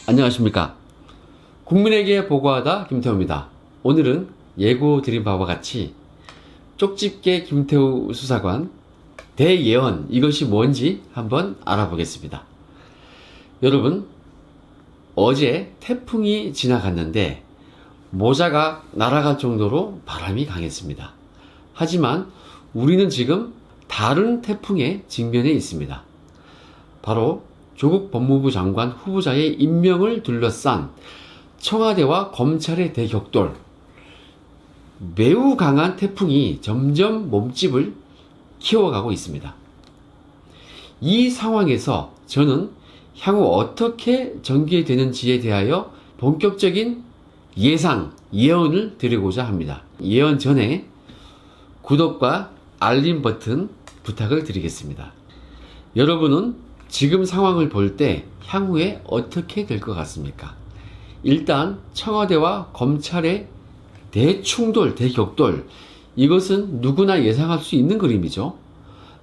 안녕하십니까. 국민에게 보고하다 김태우입니다. 오늘은 예고 드린 바와 같이 쪽집게 김태우 수사관 대예언, 이것이 뭔지 한번 알아보겠습니다. 여러분, 어제 태풍이 지나갔는데 모자가 날아갈 정도로 바람이 강했습니다. 하지만 우리는 지금 다른 태풍에 직면해 있습니다. 바로 조국 법무부 장관 후보자의 임명을 둘러싼 청와대와 검찰의 대격돌, 매우 강한 태풍이 점점 몸집을 키워가고 있습니다. 이 상황에서 저는 향후 어떻게 전개되는지에 대하여 본격적인 예언을 드리고자 합니다. 예언 전에 구독과 알림 버튼 부탁을 드리겠습니다. 여러분은 지금 상황을 볼 때 향후에 어떻게 될 것 같습니까? 일단 청와대와 검찰의 대충돌, 대격돌, 이것은 누구나 예상할 수 있는 그림이죠.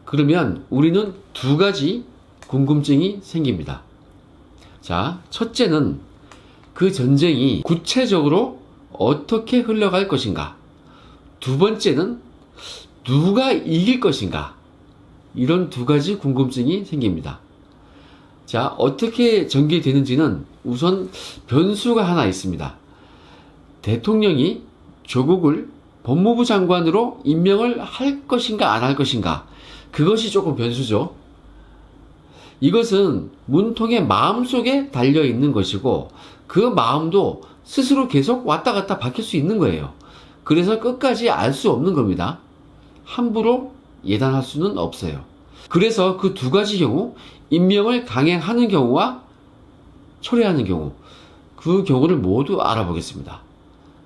그러면 우리는 두 가지 궁금증이 생깁니다. 자, 첫째는 그 전쟁이 구체적으로 어떻게 흘러갈 것인가? 두 번째는 누가 이길 것인가? 이런 두 가지 궁금증이 생깁니다. 자, 어떻게 전개되는지는 우선 변수가 하나 있습니다. 대통령이 조국을 법무부 장관으로 임명을 할 것인가 안 할 것인가, 그것이 조금 변수죠. 이것은 문통의 마음속에 달려있는 것이고 그 마음도 스스로 계속 왔다 갔다 바뀔 수 있는 거예요. 그래서 끝까지 알 수 없는 겁니다. 함부로 예단할 수는 없어요. 그래서 그 두 가지 경우, 임명을 강행하는 경우와 철회하는 경우, 그 경우를 모두 알아보겠습니다.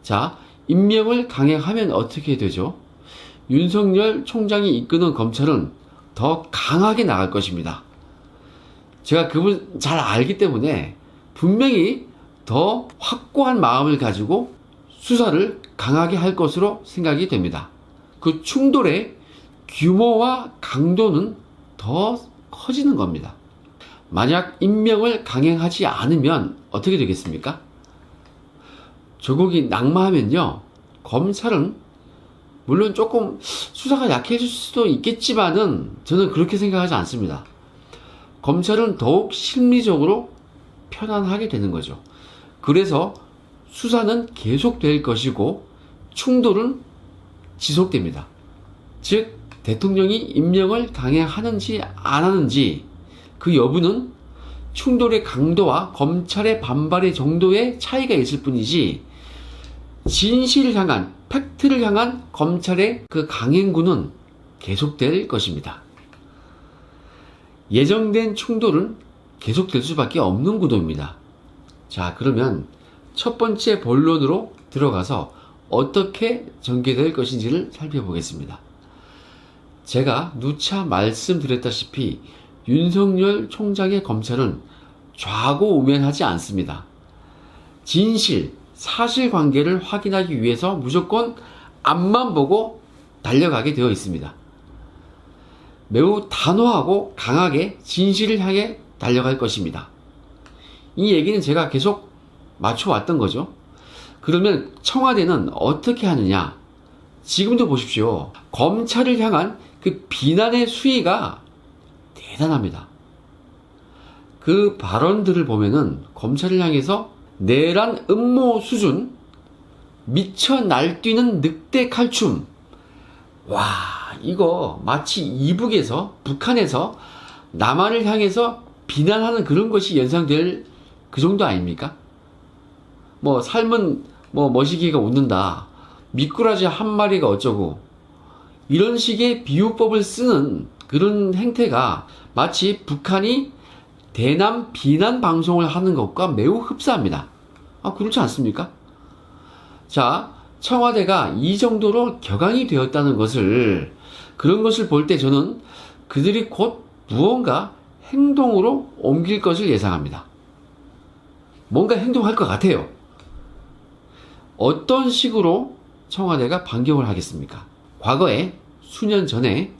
자, 임명을 강행하면 어떻게 되죠? 윤석열 총장이 이끄는 검찰은 더 강하게 나갈 것입니다. 제가 그분 잘 알기 때문에 분명히 더 확고한 마음을 가지고 수사를 강하게 할 것으로 생각이 됩니다. 그 충돌의 규모와 강도는 더 커지는 겁니다. 만약 임명을 강행하지 않으면 어떻게 되겠습니까? 조국이 낙마하면요, 검찰은 물론 조금 수사가 약해질 수도 있겠지만은 저는 그렇게 생각하지 않습니다. 검찰은 더욱 심리적으로 편안하게 되는 거죠. 그래서 수사는 계속될 것이고 충돌은 지속됩니다. 즉, 대통령이 임명을 강행하는지 안 하는지 그 여부는 충돌의 강도와 검찰의 반발의 정도의 차이가 있을 뿐이지, 진실을 향한, 팩트를 향한 검찰의 그 강행군은 계속될 것입니다. 예정된 충돌은 계속될 수밖에 없는 구도입니다. 자, 그러면 첫 번째 본론으로 들어가서 어떻게 전개될 것인지를 살펴보겠습니다. 제가 누차 말씀드렸다시피 윤석열 총장의 검찰은 좌고우면하지 않습니다. 진실, 사실관계를 확인하기 위해서 무조건 앞만 보고 달려가게 되어 있습니다. 매우 단호하고 강하게 진실을 향해 달려갈 것입니다. 이 얘기는 제가 계속 맞춰왔던 거죠. 그러면 청와대는 어떻게 하느냐? 지금도 보십시오. 검찰을 향한 그 비난의 수위가 대단합니다. 그 발언들을 보면은 검찰을 향해서 내란 음모 수준, 미쳐 날뛰는 늑대 칼춤. 와, 이거 마치 이북에서, 북한에서 남한을 향해서 비난하는 그런 것이 연상될 그 정도 아닙니까? 뭐 삶은 뭐 머시기가 웃는다, 미꾸라지 한 마리가 어쩌고, 이런 식의 비유법을 쓰는 그런 행태가 마치 북한이 대남 비난 방송을 하는 것과 매우 흡사합니다. 그렇지 않습니까? 자, 청와대가 이 정도로 격앙이 되었다는 것을, 그런 것을 볼 때 저는 그들이 곧 무언가 행동으로 옮길 것을 예상합니다. 뭔가 행동할 것 같아요. 어떤 식으로 청와대가 반격을 하겠습니까? 과거에 수년 전에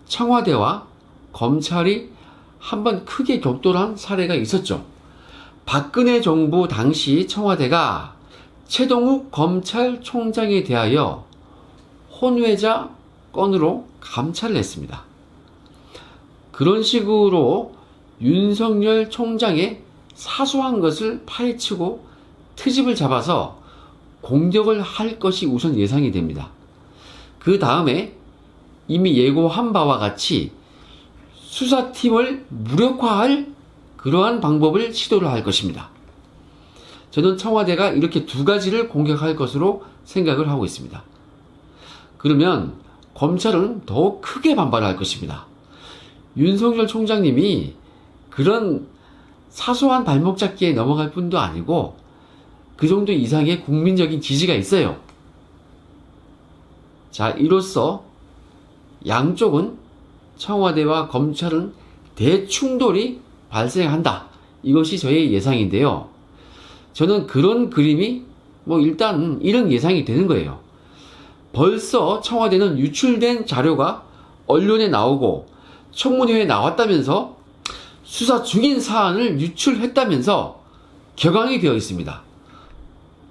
청와대와 검찰이 한번 크게 격돌한 사례가 있었죠. 박근혜 정부 당시 청와대가 최동욱 검찰총장에 대하여 혼외자 건으로 감찰을 했습니다. 그런 식으로 윤석열 총장의 사소한 것을 파헤치고 트집을 잡아서 공격을 할 것이 우선 예상이 됩니다. 그 다음에 이미 예고한 바와 같이 수사팀을 무력화할 그러한 방법을 시도를 할 것입니다. 저는 청와대가 이렇게 두 가지를 공격할 것으로 생각을 하고 있습니다. 그러면 검찰은 더욱 크게 반발할 것입니다. 윤석열 총장님이 그런 사소한 발목 잡기에 넘어갈 뿐도 아니고 그 정도 이상의 국민적인 지지가 있어요. 자, 이로써 양쪽은 청와대와 검찰은 대충돌이 발생한다. 이것이 저의 예상인데요. 저는 그런 그림이 일단 이런 예상이 되는 거예요. 벌써 청와대는 유출된 자료가 언론에 나오고 청문회에 나왔다면서 수사 중인 사안을 유출했다면서 격앙이 되어 있습니다.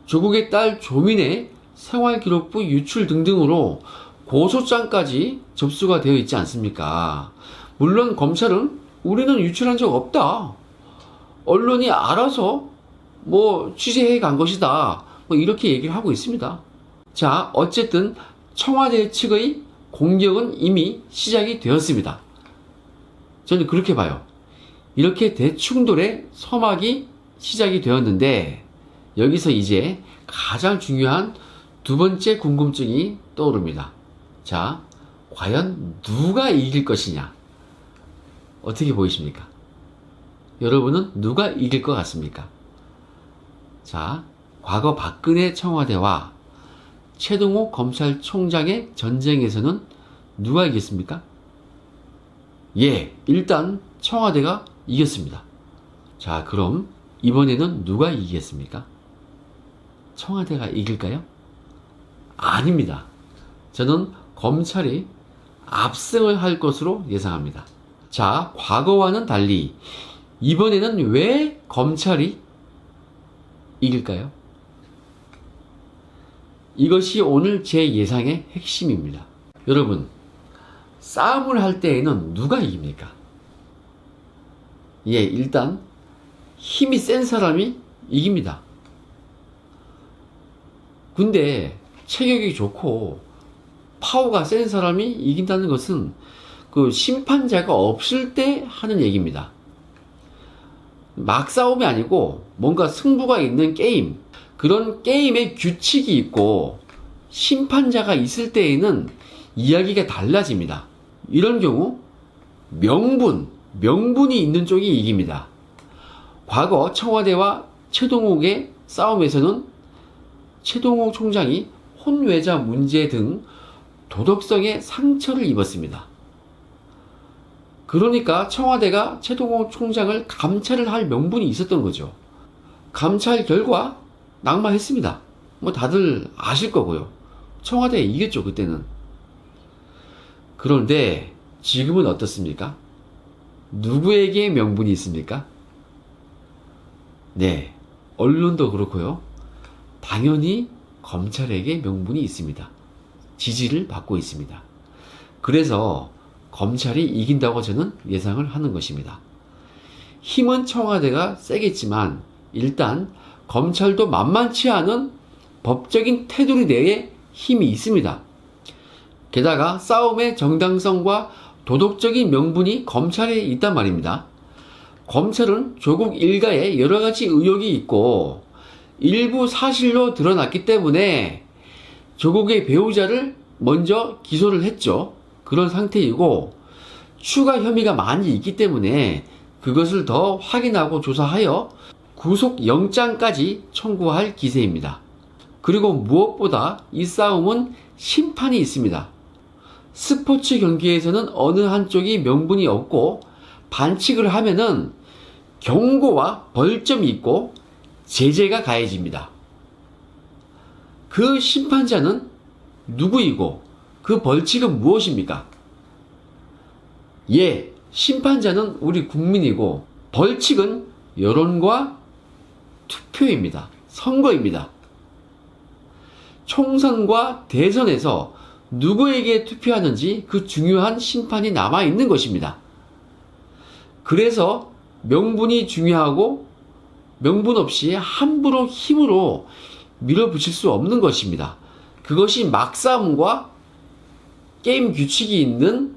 조국의 딸 조민의 생활기록부 유출 등등으로 고소장까지 접수가 되어 있지 않습니까? 물론 검찰은 우리는 유출한 적 없다. 언론이 알아서 취재해 간 것이다. 이렇게 얘기를 하고 있습니다. 자, 어쨌든 청와대 측의 공격은 이미 시작이 되었습니다. 저는 그렇게 봐요. 이렇게 대충돌의 서막이 시작이 되었는데 여기서 이제 가장 중요한 두 번째 궁금증이 떠오릅니다. 자, 과연 누가 이길 것이냐? 어떻게 보이십니까? 여러분은 누가 이길 것 같습니까? 자, 과거 박근혜 청와대와 최동욱 검찰총장의 전쟁에서는 누가 이겼습니까? 예, 일단 청와대가 이겼습니다. 자, 그럼 이번에는 누가 이기겠습니까? 청와대가 이길까요? 아닙니다. 저는 검찰이 압승을 할 것으로 예상합니다. 자, 과거와는 달리 이번에는 왜 검찰이 이길까요? 이것이 오늘 제 예상의 핵심입니다. 여러분, 싸움을 할 때에는 누가 이깁니까? 예, 일단 힘이 센 사람이 이깁니다. 근데 체격이 좋고 파워가 센 사람이 이긴다는 것은 그 심판자가 없을 때 하는 얘기입니다. 막 싸움이 아니고 뭔가 승부가 있는 게임, 그런 게임의 규칙이 있고 심판자가 있을 때에는 이야기가 달라집니다. 이런 경우 명분이 있는 쪽이 이깁니다. 과거 청와대와 최동욱의 싸움에서는 최동욱 총장이 혼외자 문제 등 도덕성의 상처를 입었습니다. 그러니까 청와대가 최동욱 총장을 감찰을 할 명분이 있었던 거죠. 감찰 결과 낙마했습니다. 다들 아실 거고요. 청와대에 이겼죠, 그때는. 그런데 지금은 어떻습니까? 누구에게 명분이 있습니까? 네, 언론도 그렇고요. 당연히 검찰에게 명분이 있습니다. 지지를 받고 있습니다. 그래서 검찰이 이긴다고 저는 예상을 하는 것입니다. 힘은 청와대가 세겠지만 일단 검찰도 만만치 않은 법적인 테두리 내에 힘이 있습니다. 게다가 싸움의 정당성과 도덕적인 명분이 검찰에 있단 말입니다. 검찰은 조국 일가에 여러 가지 의혹이 있고 일부 사실로 드러났기 때문에 조국의 배우자를 먼저 기소를 했죠. 그런 상태이고 추가 혐의가 많이 있기 때문에 그것을 더 확인하고 조사하여 구속영장까지 청구할 기세입니다. 그리고 무엇보다 이 싸움은 심판이 있습니다. 스포츠 경기에서는 어느 한쪽이 명분이 없고 반칙을 하면은 경고와 벌점이 있고 제재가 가해집니다. 그 심판자는 누구이고 그 벌칙은 무엇입니까? 예, 심판자는 우리 국민이고 벌칙은 여론과 투표입니다. 선거입니다. 총선과 대선에서 누구에게 투표하는지 그 중요한 심판이 남아있는 것입니다. 그래서 명분이 중요하고 명분 없이 함부로 힘으로 밀어붙일 수 없는 것입니다. 그것이 막싸움과 게임 규칙이 있는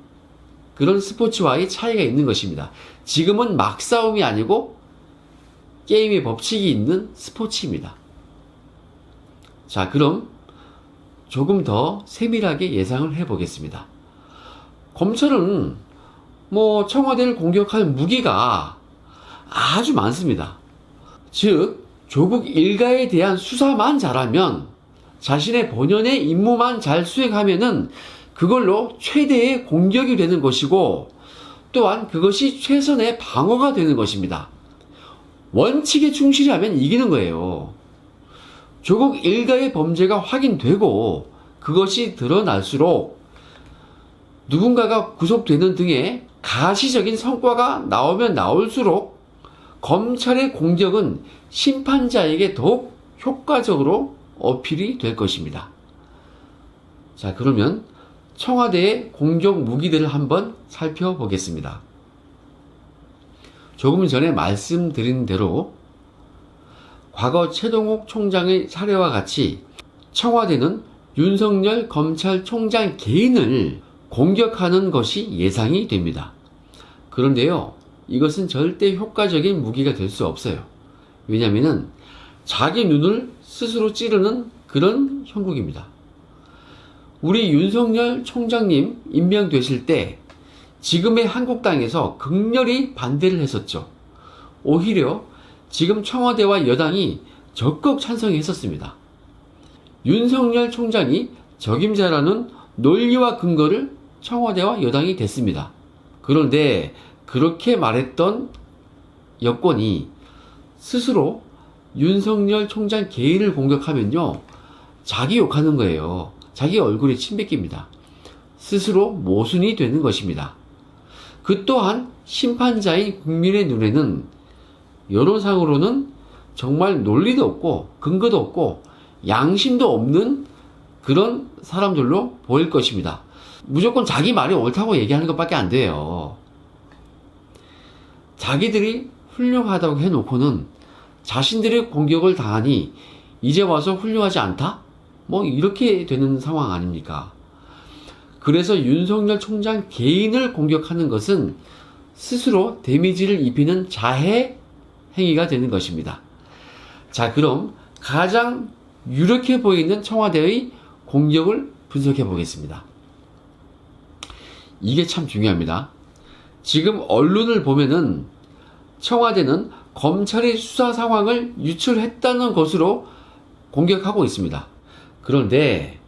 그런 스포츠와의 차이가 있는 것입니다. 지금은 막싸움이 아니고 게임의 법칙이 있는 스포츠입니다. 자, 그럼 조금 더 세밀하게 예상을 해보겠습니다. 검찰은 청와대를 공격할 무기가 아주 많습니다. 즉, 조국 일가에 대한 수사만 잘하면, 자신의 본연의 임무만 잘 수행하면은 그걸로 최대의 공격이 되는 것이고, 또한 그것이 최선의 방어가 되는 것입니다. 원칙에 충실하면 이기는 거예요. 조국 일가의 범죄가 확인되고 그것이 드러날수록 누군가가 구속되는 등의 가시적인 성과가 나오면 나올수록 검찰의 공격은 심판자에게 더욱 효과적으로 어필이 될 것입니다. 자, 그러면 청와대의 공격 무기들을 한번 살펴보겠습니다. 조금 전에 말씀드린 대로 과거 최동욱 총장의 사례와 같이 청와대는 윤석열 검찰총장 개인을 공격하는 것이 예상이 됩니다. 그런데요, 이것은 절대 효과적인 무기가 될 수 없어요. 왜냐하면 자기 눈을 스스로 찌르는 그런 형국입니다. 우리 윤석열 총장님 임명되실 때 지금의 한국당에서 극렬히 반대를 했었죠. 오히려 지금 청와대와 여당이 적극 찬성했었습니다. 윤석열 총장이 적임자라는 논리와 근거를 청와대와 여당이 댔습니다. 그런데 그렇게 말했던 여권이 스스로 윤석열 총장 개인을 공격하면요, 자기 욕하는 거예요. 자기 얼굴에 침 뱉깁니다. 스스로 모순이 되는 것입니다. 그 또한 심판자인 국민의 눈에는 여론상으로는 정말 논리도 없고 근거도 없고 양심도 없는 그런 사람들로 보일 것입니다. 무조건 자기 말이 옳다고 얘기하는 것밖에 안 돼요. 자기들이 훌륭하다고 해놓고는 자신들의 공격을 당하니 이제 와서 훌륭하지 않다? 이렇게 되는 상황 아닙니까? 그래서 윤석열 총장 개인을 공격하는 것은 스스로 데미지를 입히는 자해 행위가 되는 것입니다. 자, 그럼 가장 유력해 보이는 청와대의 공격을 분석해 보겠습니다. 이게 참 중요합니다. 지금 언론을 보면은 청와대는 검찰의 수사 상황을 유출했다는 것으로 공격하고 있습니다. 그런데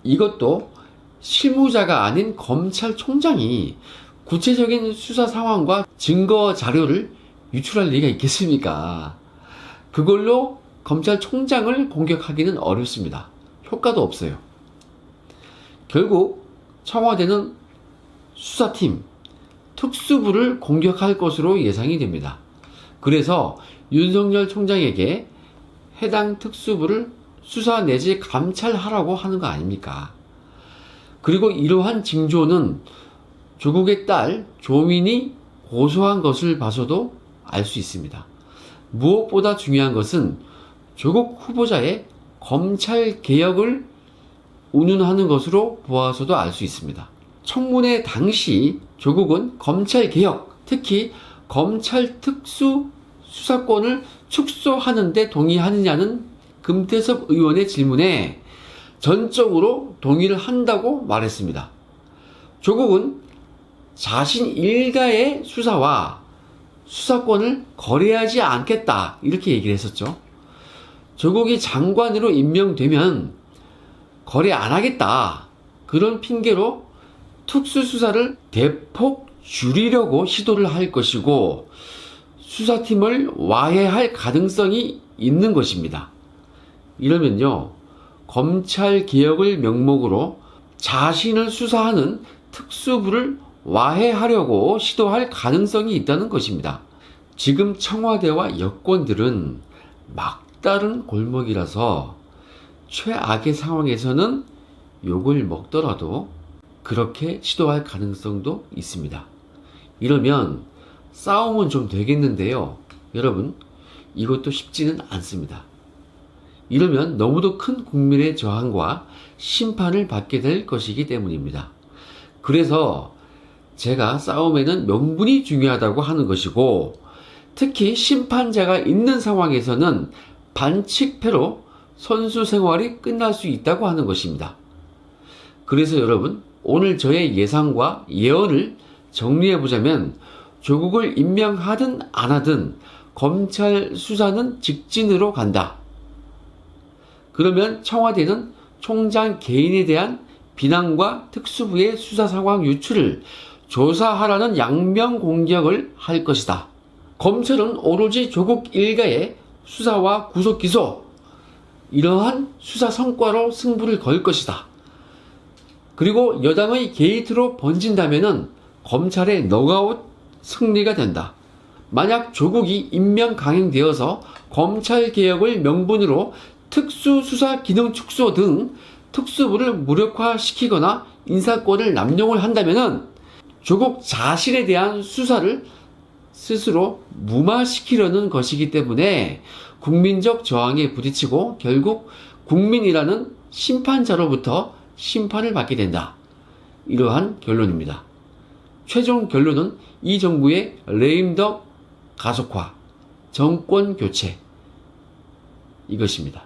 이것도 실무자가 아닌 검찰총장이 구체적인 수사 상황과 증거 자료를 유출할 리가 있겠습니까? 그걸로 검찰총장을 공격하기는 어렵습니다. 효과도 없어요. 결국 청와대는 수사팀, 특수부를 공격할 것으로 예상이 됩니다. 그래서 윤석열 총장에게 해당 특수부를 수사 내지 감찰하라고 하는 거 아닙니까? 그리고 이러한 징조는 조국의 딸 조민이 고소한 것을 봐서도 알 수 있습니다. 무엇보다 중요한 것은 조국 후보자의 검찰 개혁을 운운하는 것으로 보아서도 알 수 있습니다. 청문회 당시 조국은 검찰 개혁, 특히 검찰 특수 수사권을 축소하는 데 동의하느냐는 금태섭 의원의 질문에 전적으로 동의를 한다고 말했습니다. 조국은 자신 일가의 수사와 수사권을 거래하지 않겠다, 이렇게 얘기를 했었죠. 조국이 장관으로 임명되면 거래 안 하겠다, 그런 핑계로 특수수사를 대폭 줄이려고 시도를 할 것이고 수사팀을 와해할 가능성이 있는 것입니다. 이러면요, 검찰 개혁을 명목으로 자신을 수사하는 특수부를 와해하려고 시도할 가능성이 있다는 것입니다. 지금 청와대와 여권들은 색다른 골목이라서 최악의 상황에서는 욕을 먹더라도 그렇게 시도할 가능성도 있습니다. 이러면 싸움은 좀 되겠는데요. 여러분, 이것도 쉽지는 않습니다. 이러면 너무도 큰 국민의 저항과 심판을 받게 될 것이기 때문입니다. 그래서 제가 싸움에는 명분이 중요하다고 하는 것이고, 특히 심판자가 있는 상황에서는 반칙패로 선수 생활이 끝날 수 있다고 하는 것입니다. 그래서 여러분, 오늘 저의 예상과 예언을 정리해보자면, 조국을 임명하든 안 하든 검찰 수사는 직진으로 간다. 그러면 청와대는 총장 개인에 대한 비난과 특수부의 수사 상황 유출을 조사하라는 양명 공격을 할 것이다. 검찰은 오로지 조국 일가의 수사와 구속 기소, 이러한 수사 성과로 승부를 걸 것이다. 그리고 여당의 게이트로 번진다면은 검찰의 넉아웃 승리가 된다. 만약 조국이 임명 강행되어서 검찰개혁을 명분으로 특수수사 기능 축소 등 특수부를 무력화시키거나 인사권을 남용을 한다면은 조국 자신에 대한 수사를 스스로 무마시키려는 것이기 때문에 국민적 저항에 부딪히고 결국 국민이라는 심판자로부터 심판을 받게 된다. 이러한 결론입니다. 최종 결론은 이 정부의 레임덕 가속화, 정권 교체, 이것입니다.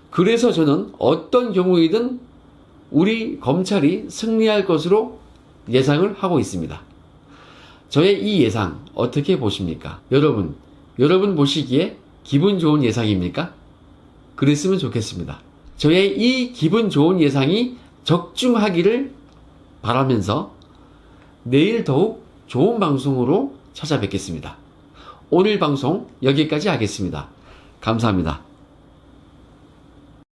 그래서 저는 어떤 경우이든 우리 검찰이 승리할 것으로 예상을 하고 있습니다. 저의 이 예상 어떻게 보십니까? 여러분 보시기에 기분 좋은 예상입니까? 그랬으면 좋겠습니다. 저의 이 기분 좋은 예상이 적중하기를 바라면서 내일 더욱 좋은 방송으로 찾아뵙겠습니다. 오늘 방송 여기까지 하겠습니다. 감사합니다.